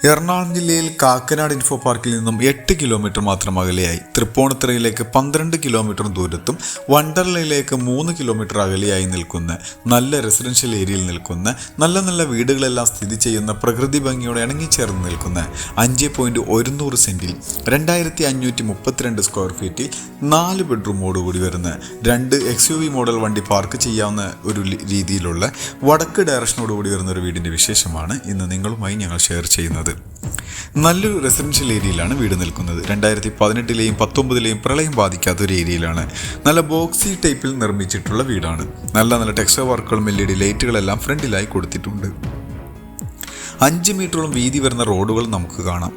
എറണാകുളം ജില്ലയിൽ കാക്കനാട് ഇൻഫോ പാർക്കിൽ നിന്നും 8 കിലോമീറ്റർ മാത്രം അകലെയായി, തൃപ്പൂണിത്തുറയിലേക്ക് 12 കിലോമീറ്റർ ദൂരത്തും വണ്ടർലയിലേക്ക് 3 കിലോമീറ്റർ അകലെയായി നിൽക്കുന്ന നല്ല റെസിഡൻഷ്യൽ ഏരിയയിൽ നിൽക്കുന്ന നല്ല വീടുകളെല്ലാം സ്ഥിതി ചെയ്യുന്ന പ്രകൃതി ഭംഗിയോടെ ഇണങ്ങിച്ചേർന്ന് നിൽക്കുന്ന 5.100 സെന്റിൽ 2532 സ്ക്വയർ ഫീറ്റിൽ 4 ബെഡ്റൂമോടുകൂടി വരുന്ന 2 XUV മോഡൽ വണ്ടി പാർക്ക് ചെയ്യാവുന്ന ഒരു രീതിയിലുള്ള വടക്ക് ഡയറക്ഷനോടുകൂടി വരുന്ന ഒരു വീടിൻ്റെ വിശേഷമാണ് ഇന്ന് നിങ്ങളുമായി ഞങ്ങൾ ഷെയർ ചെയ്യുന്നത്. നല്ലൊരു റെസിഡൻഷ്യൽ ഏരിയയിലാണ് വീട് നിൽക്കുന്നത്. 2018-ലെയും 19-ലെയും പ്രളയം ബാധിക്കാത്ത ഒരു ഏരിയയിലാണ്. നല്ല ബോക്സി ടൈപ്പിൽ നിർമ്മിച്ചിട്ടുള്ള വീടാണ്. നല്ല ടെക്സ്ചർ വർക്കുകളും LED ലൈറ്റുകളെല്ലാം ഫ്രണ്ടിലായി കൊടുത്തിട്ടുണ്ട്. 5 മീറ്ററോളം വീതി വരുന്ന റോഡുകൾ നമുക്ക് കാണാം.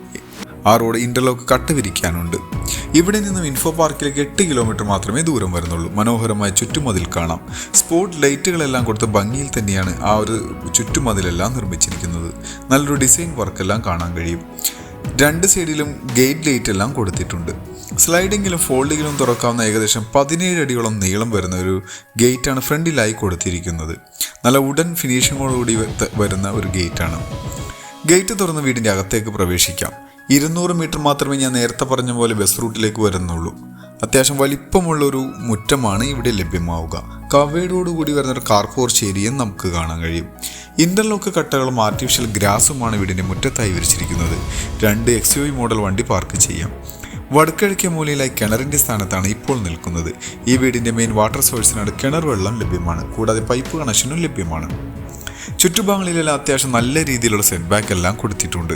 ആ റോഡ് ഇന്റർലോക്ക് കട്ട വിരിക്കാനുണ്ട്. ഇവിടെ നിന്നും ഇൻഫോ പാർക്കിലേക്ക് 8 കിലോമീറ്റർ മാത്രമേ ദൂരം വരുന്നുള്ളൂ. മനോഹരമായ ചുറ്റുമതിൽ കാണാം. സ്പോട്ട് ലൈറ്റുകളെല്ലാം കൊടുത്ത് ഭംഗിയിൽ തന്നെയാണ് ആ ഒരു ചുറ്റുമതിലെല്ലാം നിർമ്മിച്ചിരിക്കുന്നത്. നല്ലൊരു ഡിസൈൻ വർക്കെല്ലാം കാണാൻ കഴിയും. 2 സൈഡിലും ഗേറ്റ് ലൈറ്റ് എല്ലാം കൊടുത്തിട്ടുണ്ട്. സ്ലൈഡിങ്ങിലും ഫോൾഡിങ്ങിലും തുറക്കാവുന്ന ഏകദേശം 17 അടിയോളം നീളം വരുന്ന ഒരു ഗേറ്റാണ് ഫ്രണ്ടിലായി കൊടുത്തിരിക്കുന്നത്. നല്ല വുഡൻ ഫിനിഷിങ്ങോടുകൂടി വരുന്ന ഒരു ഗേറ്റാണ്. ഗേറ്റ് തുറന്ന് വീടിൻ്റെ അകത്തേക്ക് പ്രവേശിക്കാം. 200 മീറ്റർ മാത്രമേ ഞാൻ നേരത്തെ പറഞ്ഞ പോലെ ബസ് റൂട്ടിലേക്ക് വരുന്നുള്ളൂ. അത്യാവശ്യം വലിപ്പമുള്ളൊരു മുറ്റമാണ് ഇവിടെ ലഭ്യമാവുക. കവേഡോടുകൂടി വരുന്നൊരു കാർ പോർച്ച് ഏരിയയും നമുക്ക് കാണാൻ കഴിയും. ഇന്റർലോക്ക് കട്ടകളും ആർട്ടിഫിഷ്യൽ ഗ്രാസുമാണ് വീടിൻ്റെ മുറ്റത്തായി വിരിച്ചിരിക്കുന്നത്. 2 XUV മോഡൽ വണ്ടി പാർക്ക് ചെയ്യാം. വടക്കിഴക്കേ മൂലയിലായി കിണറിൻ്റെ സ്ഥാനത്താണ് ഇപ്പോൾ നിൽക്കുന്നത്. ഈ വീടിൻ്റെ മെയിൻ വാട്ടർ സോഴ്സിനാണ് കിണർ വെള്ളം ലഭ്യമാണ്. കൂടാതെ പൈപ്പ് കണക്ഷനും ലഭ്യമാണ്. ചുറ്റുഭാഗങ്ങളിലെല്ലാം അത്യാവശ്യം നല്ല രീതിയിലുള്ള സെറ്റ് ബാക്ക് എല്ലാം കൊടുത്തിട്ടുണ്ട്.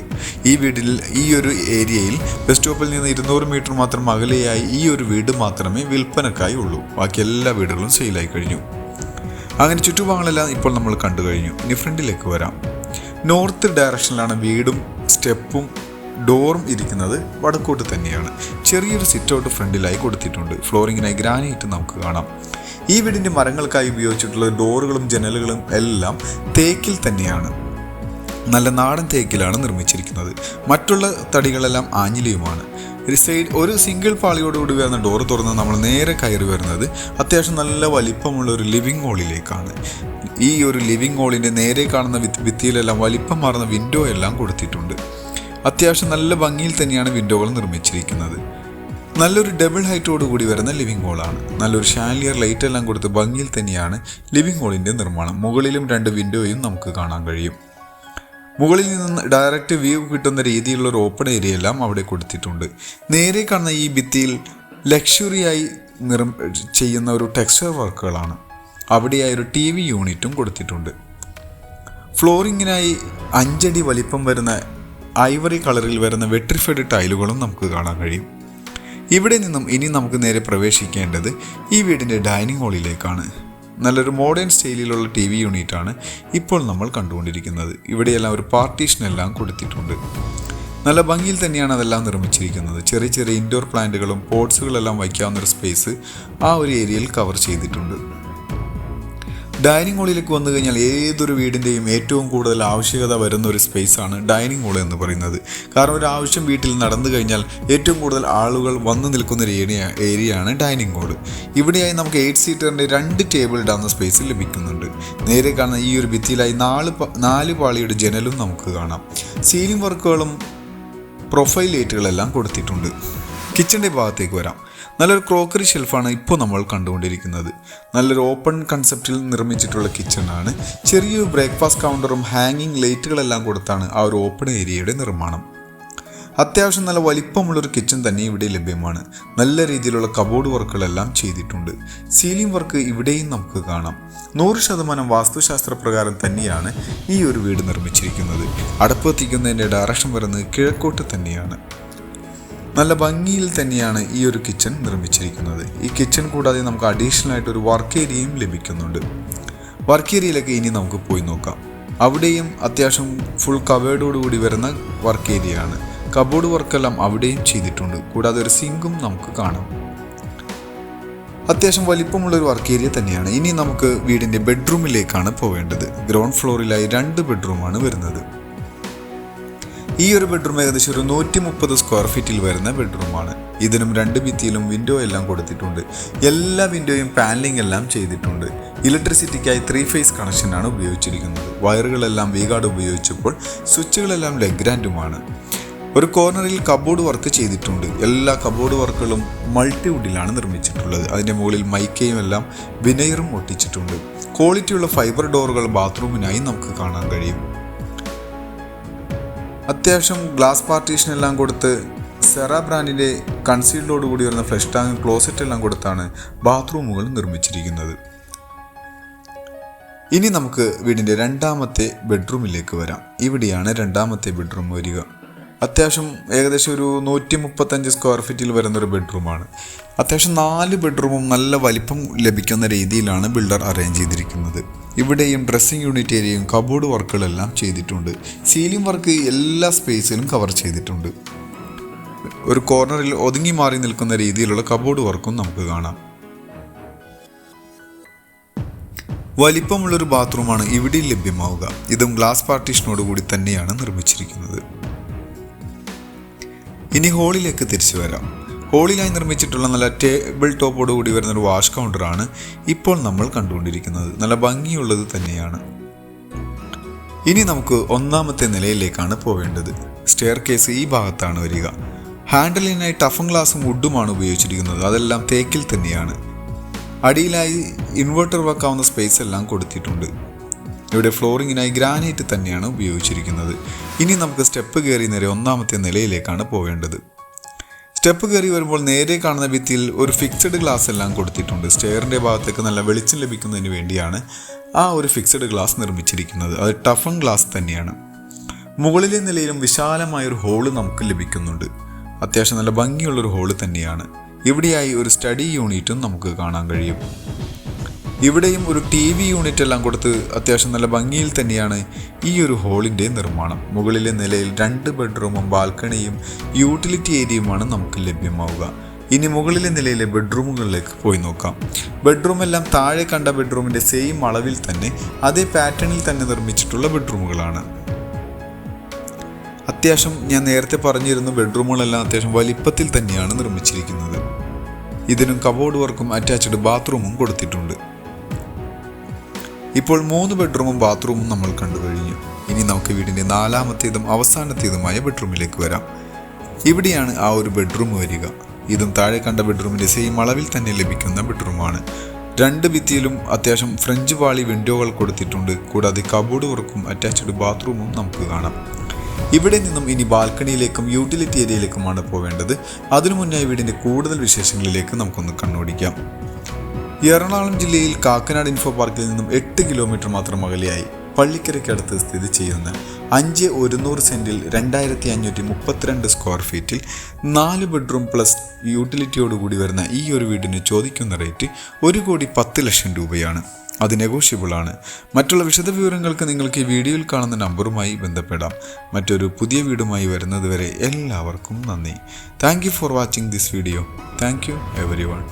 ഈ വീടിൽ ഈ ഒരു ഏരിയയിൽ ബസ് സ്റ്റോപ്പിൽ നിന്ന് 200 മീറ്റർ മാത്രം അകലെയായി ഈ ഒരു വീട് മാത്രമേ വിൽപ്പനക്കായി ഉള്ളൂ. ബാക്കി എല്ലാ വീടുകളും സെയിലായി കഴിഞ്ഞു. അങ്ങനെ ചുറ്റുഭാഗങ്ങളെല്ലാം ഇപ്പോൾ നമ്മൾ കണ്ടു കഴിഞ്ഞു. ഇനി ഫ്രണ്ടിലേക്ക് വരാം. നോർത്ത് ഡയറക്ഷനിലാണ് വീടും സ്റ്റെപ്പും ഡോറും ഇരിക്കുന്നത്. വടക്കോട്ട് തന്നെയാണ്. ചെറിയൊരു സിറ്റ് ഔട്ട് ഫ്രണ്ടിലായി കൊടുത്തിട്ടുണ്ട്. ഫ്ലോറിങ്ങിനായി ഗ്രാനൈറ്റ് നമുക്ക് കാണാം. ഈ വീടിൻ്റെ മരങ്ങൾക്കായി ഉപയോഗിച്ചിട്ടുള്ള ഡോറുകളും ജനലുകളും എല്ലാം തേക്കിൽ തന്നെയാണ്. നല്ല നാടൻ തേക്കിലാണ് നിർമ്മിച്ചിരിക്കുന്നത്. മറ്റുള്ള തടികളെല്ലാം ആഞ്ഞിലിയുമാണ്. ഒരു സിംഗിൾ പാളിയോടുകൂടി വരുന്ന ഡോറ് തുറന്ന് നമ്മൾ നേരെ കയറി വരുന്നത് അത്യാവശ്യം നല്ല വലിപ്പമുള്ള ഒരു ലിവിങ് ഹാളിലേക്കാണ്. ഈ ഒരു ലിവിങ് ഹാളിൻ്റെ നേരെ കാണുന്ന ഭിത്തിയിലെല്ലാം വലിപ്പം മാറുന്ന വിൻഡോ എല്ലാം കൊടുത്തിട്ടുണ്ട്. അത്യാവശ്യം നല്ല ഭംഗിയിൽ തന്നെയാണ് വിൻഡോകൾ നിർമ്മിച്ചിരിക്കുന്നത്. നല്ലൊരു ഡബിൾ ഹൈറ്റോട് കൂടി വരുന്ന ലിവിങ് ഹോളാണ്. നല്ലൊരു ഷാൻലിയർ ലൈറ്റ് എല്ലാം കൊടുത്ത് ഭംഗിയിൽ തന്നെയാണ് ലിവിങ് ഹോളിൻ്റെ നിർമ്മാണം. മുകളിലും 2 വിൻഡോയും നമുക്ക് കാണാൻ കഴിയും. മുകളിൽ നിന്ന് ഡയറക്റ്റ് വ്യൂ കിട്ടുന്ന രീതിയിലുള്ള ഒരു ഓപ്പൺ ഏരിയ എല്ലാം അവിടെ കൊടുത്തിട്ടുണ്ട്. നേരെ കാണുന്ന ഈ ഭിത്തിയിൽ ലക്ഷറിയായി ചെയ്യുന്ന ഒരു ടെക്സ്ചർ വർക്കുകളാണ്. അവിടെയായി ഒരു TV യൂണിറ്റും കൊടുത്തിട്ടുണ്ട്. ഫ്ലോറിങ്ങിനായി 5 അടി വലിപ്പം വരുന്ന ഐവറി കളറിൽ വരുന്ന വെട്രിഫൈഡ് ടൈലുകളും നമുക്ക് കാണാൻ കഴിയും. ഇവിടെ നിന്നും ഇനി നമുക്ക് നേരെ പ്രവേശിക്കേണ്ടത് ഈ വീടിൻ്റെ ഡൈനിങ് ഹാളിലേക്കാണ്. നല്ലൊരു മോഡേൺ സ്റ്റൈലിലുള്ള TV യൂണിറ്റാണ് ഇപ്പോൾ നമ്മൾ കണ്ടുകൊണ്ടിരിക്കുന്നത്. ഇവിടെയെല്ലാം ഒരു പാർട്ടീഷനെല്ലാം കൊടുത്തിട്ടുണ്ട്. നല്ല ഭംഗിയിൽ തന്നെയാണ് അതെല്ലാം നിർമ്മിച്ചിരിക്കുന്നത്. ചെറിയ ഇൻഡോർ പ്ലാന്റുകളും പോട്ട്സുകളെല്ലാം വയ്ക്കാവുന്നൊരു സ്പേസ് ആ ഒരു ഏരിയയിൽ കവർ ചെയ്തിട്ടുണ്ട്. ഡൈനിങ് ഹാളിലേക്ക് വന്നു കഴിഞ്ഞാൽ ഏതൊരു വീടിൻ്റെയും ഏറ്റവും കൂടുതൽ ആവശ്യകത വരുന്ന ഒരു സ്പേസാണ് ഡൈനിങ് ഹാൾ എന്ന് പറയുന്നത്. കാരണം ഒരു ആവശ്യം വീട്ടിൽ നടന്നു കഴിഞ്ഞാൽ ഏറ്റവും കൂടുതൽ ആളുകൾ വന്നു നിൽക്കുന്ന ഒരു ഏരിയയാണ് ഡൈനിങ് ഹാൾ. ഇവിടെയായി നമുക്ക് 8 സീറ്ററിൻ്റെ 2 ടേബിൾ ഇടാവുന്ന സ്പേസ് ലഭിക്കുന്നുണ്ട്. നേരെ കാണുന്ന ഈ ഒരു ഭിത്തിയിലായി 4 പാളിയുടെ ജനലും നമുക്ക് കാണാം. സീലിംഗ് വർക്കുകളും പ്രൊഫൈൽ ലൈറ്റുകളെല്ലാം കൊടുത്തിട്ടുണ്ട്. കിച്ചണിൻ്റെ ഭാഗത്തേക്ക് വരാം. നല്ലൊരു ക്രോക്കറി ഷെൽഫാണ് ഇപ്പോൾ നമ്മൾ കണ്ടുകൊണ്ടിരിക്കുന്നത്. നല്ലൊരു ഓപ്പൺ കൺസെപ്റ്റിൽ നിർമ്മിച്ചിട്ടുള്ള കിച്ചണാണ്. ചെറിയൊരു ബ്രേക്ക്ഫാസ്റ്റ് കൗണ്ടറും ഹാങ്ങിങ് ലൈറ്റുകളെല്ലാം കൊടുത്താണ് ആ ഒരു ഓപ്പൺ ഏരിയയുടെ നിർമ്മാണം. അത്യാവശ്യം നല്ല വലിപ്പമുള്ളൊരു കിച്ചൺ തന്നെ ഇവിടെ ലഭ്യമാണ്. നല്ല രീതിയിലുള്ള കബോർഡ് വർക്കുകളെല്ലാം ചെയ്തിട്ടുണ്ട്. സീലിംഗ് വർക്ക് ഇവിടെയും നമുക്ക് കാണാം. 100% വാസ്തുശാസ്ത്ര പ്രകാരം തന്നെയാണ് ഈ ഒരു വീട് നിർമ്മിച്ചിരിക്കുന്നത്. അടുപ്പ് എത്തിക്കുന്നതിൻ്റെ ഡയറക്ഷൻ വരുന്നത് കിഴക്കോട്ട് തന്നെയാണ്. നല്ല ഭംഗിയിൽ തന്നെയാണ് ഈ ഒരു കിച്ചൺ നിർമ്മിച്ചിരിക്കുന്നത്. ഈ കിച്ചൺ കൂടാതെ നമുക്ക് അഡീഷണൽ ആയിട്ട് ഒരു വർക്ക് ഏരിയയും ലഭിക്കുന്നുണ്ട്. വർക്ക് ഏരിയയിലേക്ക് ഇനി നമുക്ക് പോയി നോക്കാം. അവിടെയും അത്യാവശ്യം ഫുൾ കവേർഡോടുകൂടി വരുന്ന വർക്ക് ഏരിയയാണ്. കബോർഡ് വർക്കെല്ലാം അവിടെയും ചെയ്തിട്ടുണ്ട്. കൂടാതെ ഒരു സിങ്കും നമുക്ക് കാണാം. അത്യാവശ്യം വലിപ്പമുള്ളൊരു വർക്ക് ഏരിയ തന്നെയാണ്. ഇനി നമുക്ക് വീടിൻ്റെ ബെഡ്റൂമിലേക്കാണ് പോവേണ്ടത്. ഗ്രൗണ്ട് ഫ്ലോറിലായി 2 ബെഡ്റൂമാണ് വരുന്നത്. ഈ ഒരു ബെഡ്റൂം ഏകദേശം ഒരു 130 സ്ക്വയർ ഫീറ്റിൽ വരുന്ന ബെഡ്റൂമാണ്. ഇതിനും 2 ഭിത്തിയിലും വിൻഡോ എല്ലാം കൊടുത്തിട്ടുണ്ട്. എല്ലാ വിൻഡോയും പാനലിംഗ് എല്ലാം ചെയ്തിട്ടുണ്ട്. ഇലക്ട്രിസിറ്റിക്കായി 3 ഫേസ് കണക്ഷനാണ് ഉപയോഗിച്ചിരിക്കുന്നത്. വയറുകളെല്ലാം V-ഗാർഡ് ഉപയോഗിച്ചപ്പോൾ സ്വിച്ചുകളെല്ലാം ലെഗ്രാൻഡുമാണ്. ഒരു കോർണറിൽ കബോർഡ് വർക്ക് ചെയ്തിട്ടുണ്ട്. എല്ലാ കബോർഡ് വർക്കുകളും മൾട്ടിവുഡിലാണ് നിർമ്മിച്ചിട്ടുള്ളത്. അതിൻ്റെ മുകളിൽ മൈക്കയും എല്ലാം വിനയറും ഒട്ടിച്ചിട്ടുണ്ട്. ക്വാളിറ്റിയുള്ള ഫൈബർ ഡോറുകൾ ബാത്റൂമിനായി നമുക്ക് കാണാൻ കഴിയും. അത്യാവശ്യം ഗ്ലാസ് പാർട്ടീഷൻ എല്ലാം കൊടുത്ത് സെറ ബ്രാൻഡിൻ്റെ കൺസീൽഡോട് കൂടി വരുന്ന ഫ്ലഷ് ടാങ്ക് ക്ലോസറ്റ് എല്ലാം കൊടുത്താണ് ബാത്റൂമുകൾ നിർമ്മിച്ചിരിക്കുന്നത്. ഇനി നമുക്ക് വീടിൻ്റെ രണ്ടാമത്തെ ബെഡ്റൂമിലേക്ക് വരാം. ഇവിടെയാണ് രണ്ടാമത്തെ ബെഡ്റൂം വരിക. അത്യാവശ്യം ഏകദേശം ഒരു 135 സ്ക്വയർ ഫീറ്റിൽ വരുന്നൊരു ബെഡ്റൂമാണ്. അത്യാവശ്യം 4 ബെഡ്റൂമും നല്ല വലിപ്പം ലഭിക്കുന്ന രീതിയിലാണ് ബിൽഡർ അറേഞ്ച് ചെയ്തിരിക്കുന്നത്. ഇവിടെയും ഡ്രസ്സിംഗ് യൂണിറ്റ് ഏരിയയും കബോർഡ് വർക്കുകളെല്ലാം ചെയ്തിട്ടുണ്ട്. സീലിംഗ് വർക്ക് എല്ലാ സ്പേസിലും കവർ ചെയ്തിട്ടുണ്ട്. ഒരു കോർണറിൽ ഒതുങ്ങി മാറി നിൽക്കുന്ന രീതിയിലുള്ള കബോർഡ് വർക്കും നമുക്ക് കാണാം. വലിപ്പമുള്ളൊരു ബാത്റൂമാണ് ഇവിടെ ലഭ്യമാവുക. ഇതും ഗ്ലാസ് പാർട്ടീഷനോട് കൂടി തന്നെയാണ് നിർമ്മിച്ചിരിക്കുന്നത്. ഇനി ഹോളിലേക്ക് തിരിച്ചു വരാം. ഹോളിലായി നിർമ്മിച്ചിട്ടുള്ള നല്ല ടേബിൾ ടോപ്പോട് കൂടി വരുന്നൊരു വാഷ് കൗണ്ടറാണ് ഇപ്പോൾ നമ്മൾ കണ്ടുകൊണ്ടിരിക്കുന്നത്. നല്ല ഭംഗിയുള്ളത് തന്നെയാണ്. ഇനി നമുക്ക് ഒന്നാമത്തെ നിലയിലേക്കാണ് പോവേണ്ടത്. സ്റ്റെയർ കേസ് ഈ ഭാഗത്താണ് വരിക. ഹാൻഡിലിനായി ടഫൻ ഗ്ലാസും വുഡുമാണ് ഉപയോഗിച്ചിരിക്കുന്നത്. അതെല്ലാം തേക്കിൽ തന്നെയാണ്. അടിയിലായി ഇൻവെർട്ടർ വെക്കാവുന്ന സ്പേസ് എല്ലാം കൊടുത്തിട്ടുണ്ട്. ഇവിടെ ഫ്ലോറിങ്ങിനായി ഗ്രാനൈറ്റ് തന്നെയാണ് ഉപയോഗിച്ചിരിക്കുന്നത്. ഇനി നമുക്ക് സ്റ്റെപ്പ് കയറി നേരെ ഒന്നാമത്തെ നിലയിലേക്കാണ് പോവേണ്ടത്. സ്റ്റെപ്പ് കയറി വരുമ്പോൾ നേരെ കാണുന്ന ഭിത്തിയിൽ ഒരു ഫിക്സഡ് ഗ്ലാസ് എല്ലാം കൊടുത്തിട്ടുണ്ട്. സ്റ്റെയറിൻ്റെ ഭാഗത്തേക്ക് നല്ല വെളിച്ചം ലഭിക്കുന്നതിന് വേണ്ടിയാണ് ആ ഒരു ഫിക്സഡ് ഗ്ലാസ് നിർമ്മിച്ചിരിക്കുന്നത്. അത് ടഫൻ ഗ്ലാസ് തന്നെയാണ്. മുകളിലെ നിലയിലും വിശാലമായൊരു ഹോള് നമുക്ക് ലഭിക്കുന്നുണ്ട്. അത്യാവശ്യം നല്ല ഭംഗിയുള്ളൊരു ഹോള് തന്നെയാണ്. ഇവിടെയായി ഒരു സ്റ്റഡി യൂണിറ്റും നമുക്ക് കാണാൻ കഴിയും. ഇവിടെയും ഒരു TV യൂണിറ്റ് എല്ലാം കൊടുത്ത് അത്യാവശ്യം നല്ല ഭംഗിയിൽ തന്നെയാണ് ഈ ഒരു ഹോളിൻ്റെ നിർമ്മാണം. മുകളിലെ നിലയിൽ 2 ബെഡ്റൂമും ബാൽക്കണിയും യൂട്ടിലിറ്റി ഏരിയയുമാണ് നമുക്ക് ലഭ്യമാവുക. ഇനി മുകളിലെ നിലയിലെ ബെഡ്റൂമുകളിലേക്ക് പോയി നോക്കാം. ബെഡ്റൂം എല്ലാം താഴെ കണ്ട ബെഡ്റൂമിൻ്റെ സെയിം അളവിൽ തന്നെ അതേ പാറ്റേണിൽ തന്നെ നിർമ്മിച്ചിട്ടുള്ള ബെഡ്റൂമുകളാണ്. അത്യാവശ്യം ഞാൻ നേരത്തെ പറഞ്ഞിരുന്നു, ബെഡ്റൂമുകളെല്ലാം അത്യാവശ്യം വലിപ്പത്തിൽ തന്നെയാണ് നിർമ്മിച്ചിരിക്കുന്നത്. ഇതിനും കബോർഡ് വർക്കും അറ്റാച്ച്ഡ് ബാത്റൂമും കൊടുത്തിട്ടുണ്ട്. ഇപ്പോൾ 3 ബെഡ്റൂമും ബാത്റൂമും നമ്മൾ കണ്ടു കഴിഞ്ഞു. ഇനി നമുക്ക് വീടിൻ്റെ 4ാമത്തേതും അവസാനത്തേതുമായ ബെഡ്റൂമിലേക്ക് വരാം. ഇവിടെയാണ് ആ ഒരു ബെഡ്റൂം വരിക. ഇതും താഴെ കണ്ട ബെഡ്റൂമിൻ്റെ സെയിം അളവിൽ തന്നെ ലഭിക്കുന്ന ബെഡ്റൂമാണ്. 2 ഭിത്തിയിലും അത്യാവശ്യം ഫ്രഞ്ച് പാളി വിൻഡോകൾ കൊടുത്തിട്ടുണ്ട്. കൂടാതെ കബോർഡ് വർക്കും അറ്റാച്ച്ഡ് ബാത്റൂമും നമുക്ക് കാണാം. ഇവിടെ നിന്നും ഇനി ബാൽക്കണിയിലേക്കും യൂട്ടിലിറ്റി ഏരിയയിലേക്കുമാണ് പോവേണ്ടത്. അതിനു മുന്നായി വീടിൻ്റെ കൂടുതൽ വിശേഷങ്ങളിലേക്ക് നമുക്കൊന്ന് കണ്ണോടിക്കാം. എറണാകുളം ജില്ലയിൽ കാക്കനാട് ഇൻഫോ പാർക്കിൽ നിന്നും 8 കിലോമീറ്റർ മാത്രം അകലെയായി പള്ളിക്കരയ്ക്കടുത്ത് സ്ഥിതി ചെയ്യുന്ന 5/100 സെൻറ്റിൽ 2532 സ്ക്വയർ ഫീറ്റിൽ 4 ബെഡ്റൂം പ്ലസ് യൂട്ടിലിറ്റിയോടുകൂടി വരുന്ന ഈ ഒരു വീടിന് ചോദിക്കുന്ന റേറ്റ് 1,10,00,000 രൂപയാണ്. അത് നെഗോഷ്യബിളാണ്. മറ്റുള്ള വിശദവിവരങ്ങൾക്ക് നിങ്ങൾക്ക് ഈ വീഡിയോയിൽ കാണുന്ന നമ്പറുമായി ബന്ധപ്പെടാം. മറ്റൊരു പുതിയ വീടുമായി വരുന്നതുവരെ എല്ലാവർക്കും നന്ദി. Thank you for watching this video. Thank you everyone.